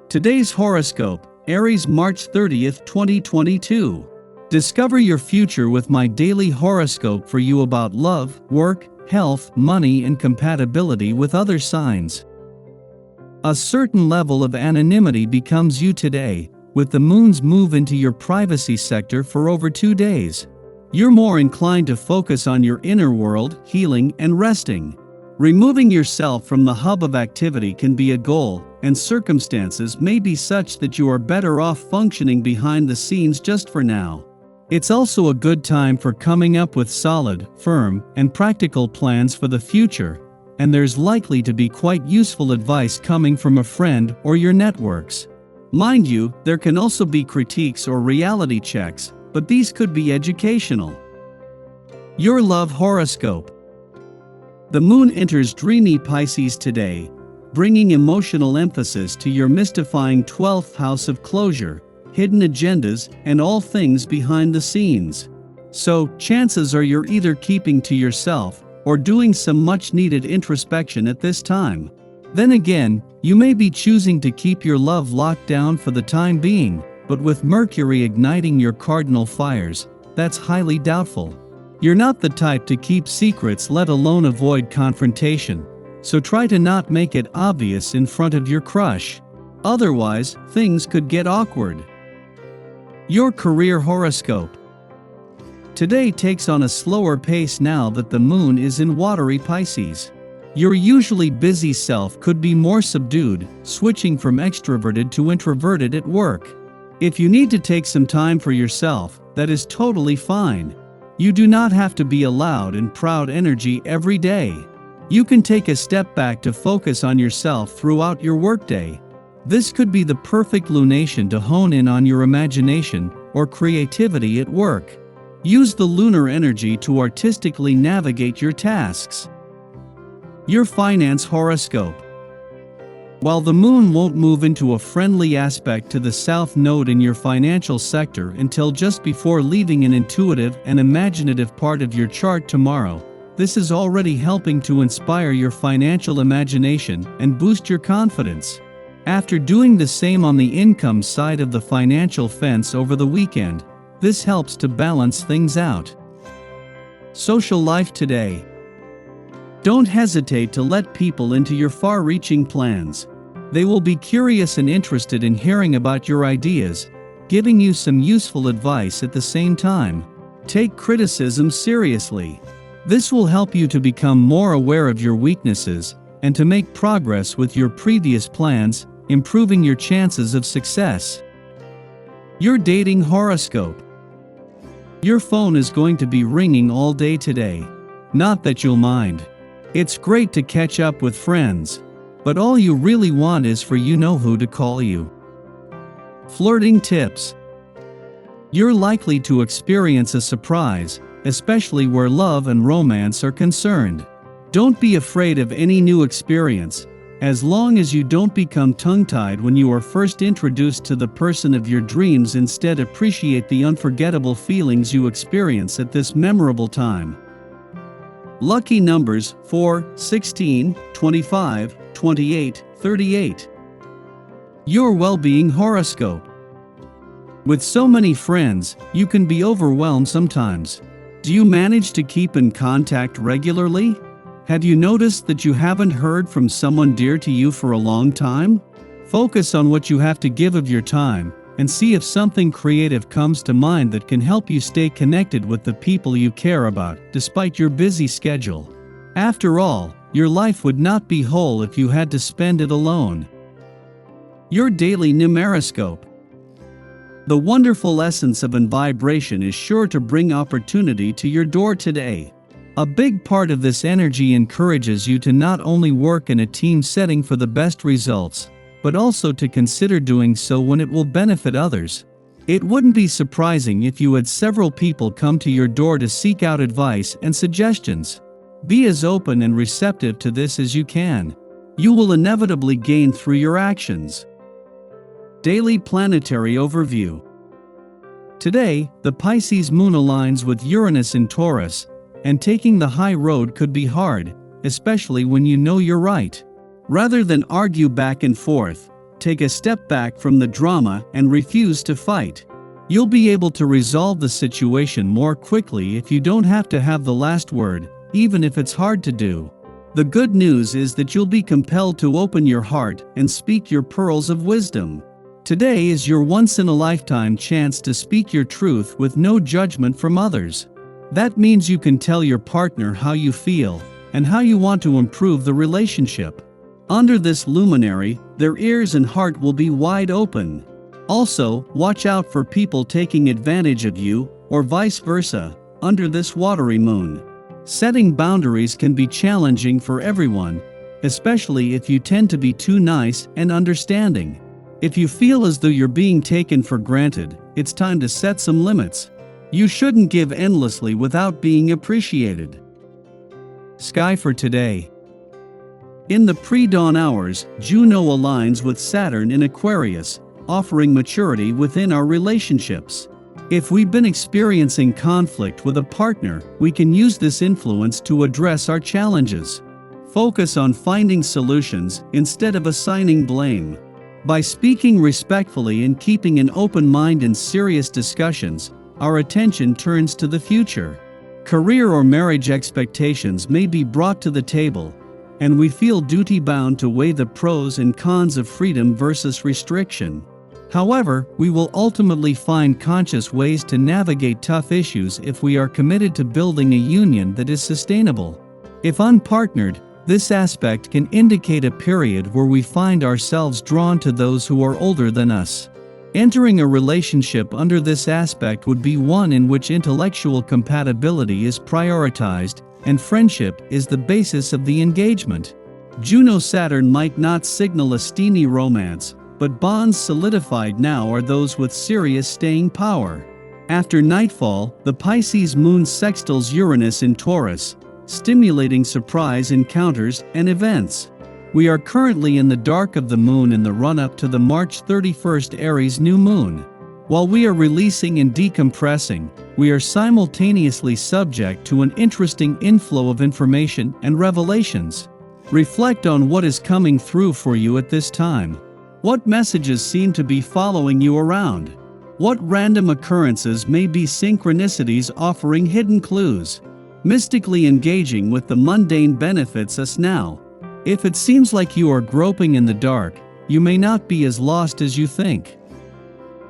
Today's horoscope, Aries March 30th, 2022. Discover your future with my daily horoscope for you about love, work, health, money, and compatibility with other signs. A certain level of anonymity becomes you today, with the moon's move into your privacy sector for over 2 days. You're more inclined to focus on your inner world, healing, and resting. Removing yourself from the hub of activity can be a goal, and circumstances may be such that you are better off functioning behind the scenes just for now. It's also a good time for coming up with solid, firm, and practical plans for the future, and there's likely to be quite useful advice coming from a friend or your networks. Mind you, there can also be critiques or reality checks, but these could be educational. Your love horoscope. The moon enters dreamy Pisces today, bringing emotional emphasis to your mystifying 12th house of closure, hidden agendas, and all things behind the scenes. So, chances are you're either keeping to yourself or doing some much-needed introspection at this time. Then again, you may be choosing to keep your love locked down for the time being, but with Mercury igniting your cardinal fires, that's highly doubtful. You're not the type to keep secrets, let alone avoid confrontation, so try to not make it obvious in front of your crush. Otherwise, things could get awkward. Your career horoscope. Today takes on a slower pace now that the moon is in watery Pisces. Your usually busy self could be more subdued, switching from extroverted to introverted at work. If you need to take some time for yourself, that is totally fine. You do not have to be a loud and proud energy every day. You can take a step back to focus on yourself throughout your workday. This could be the perfect lunation to hone in on your imagination or creativity at work. Use the lunar energy to artistically navigate your tasks. Your finance horoscope. While the moon won't move into a friendly aspect to the south node in your financial sector until just before leaving an intuitive and imaginative part of your chart tomorrow, this is already helping to inspire your financial imagination and boost your confidence. After doing the same on the income side of the financial fence over the weekend, this helps to balance things out. Social life today. Don't hesitate to let people into your far-reaching plans. They will be curious and interested in hearing about your ideas, giving you some useful advice at the same time. Take criticism seriously. This will help you to become more aware of your weaknesses and to make progress with your previous plans, improving your chances of success. Your dating horoscope. Your phone is going to be ringing all day today. Not that you'll mind. It's great to catch up with friends, but all you really want is for you-know-who to call you. Flirting tips. You're likely to experience a surprise, especially where love and romance are concerned. Don't be afraid of any new experience, as long as you don't become tongue-tied when you are first introduced to the person of your dreams. Instead, appreciate the unforgettable feelings you experience at this memorable time. Lucky numbers 4, 16, 25, 28, 38. Your well-being horoscope. With so many friends, you can be overwhelmed sometimes. Do you manage to keep in contact regularly? Have you noticed that you haven't heard from someone dear to you for a long time? Focus on what you have to give of your time, and see if something creative comes to mind that can help you stay connected with the people you care about, despite your busy schedule. After all, your life would not be whole if you had to spend it alone. Your daily numeroscope. The wonderful essence of vibration is sure to bring opportunity to your door today. A big part of this energy encourages you to not only work in a team setting for the best results, but also to consider doing so when it will benefit others. It wouldn't be surprising if you had several people come to your door to seek out advice and suggestions. Be as open and receptive to this as you can. You will inevitably gain through your actions. Daily planetary overview. Today, the Pisces moon aligns with Uranus in Taurus, and taking the high road could be hard, especially when you know you're right. Rather than argue back and forth, Take a step back from the drama and refuse to fight. You'll be able to resolve the situation more quickly if you don't have to have the last word, even if it's hard to do. The good news is that you'll be compelled to open your heart and speak your pearls of wisdom. Today is your once-in-a-lifetime chance to speak your truth with no judgment from others. That means you can tell your partner how you feel and how you want to improve the relationship. Under this luminary, their ears and heart will be wide open. Also, watch out for people taking advantage of you, or vice versa, under this watery moon. Setting boundaries can be challenging for everyone, especially if you tend to be too nice and understanding. If you feel as though you're being taken for granted, it's time to set some limits. You shouldn't give endlessly without being appreciated. Sky for today. In the pre-dawn hours, Juno aligns with Saturn in Aquarius, offering maturity within our relationships. If we've been experiencing conflict with a partner, we can use this influence to address our challenges. Focus on finding solutions instead of assigning blame. By speaking respectfully and keeping an open mind in serious discussions, our attention turns to the future. Career or marriage expectations may be brought to the table, and we feel duty-bound to weigh the pros and cons of freedom versus restriction. However, we will ultimately find conscious ways to navigate tough issues if we are committed to building a union that is sustainable. If unpartnered, this aspect can indicate a period where we find ourselves drawn to those who are older than us. Entering a relationship under this aspect would be one in which intellectual compatibility is prioritized and friendship is the basis of the engagement. Juno-Saturn might not signal a steamy romance, but bonds solidified now are those with serious staying power. After nightfall, the Pisces moon sextiles Uranus in Taurus, stimulating surprise encounters and events. We are currently in the dark of the moon in the run-up to the March 31st Aries new moon. While we are releasing and decompressing, we are simultaneously subject to an interesting inflow of information and revelations. Reflect on what is coming through for you at this time. What messages seem to be following you around? What random occurrences may be synchronicities offering hidden clues? Mystically engaging with the mundane benefits us now. If it seems like you are groping in the dark, you may not be as lost as you think.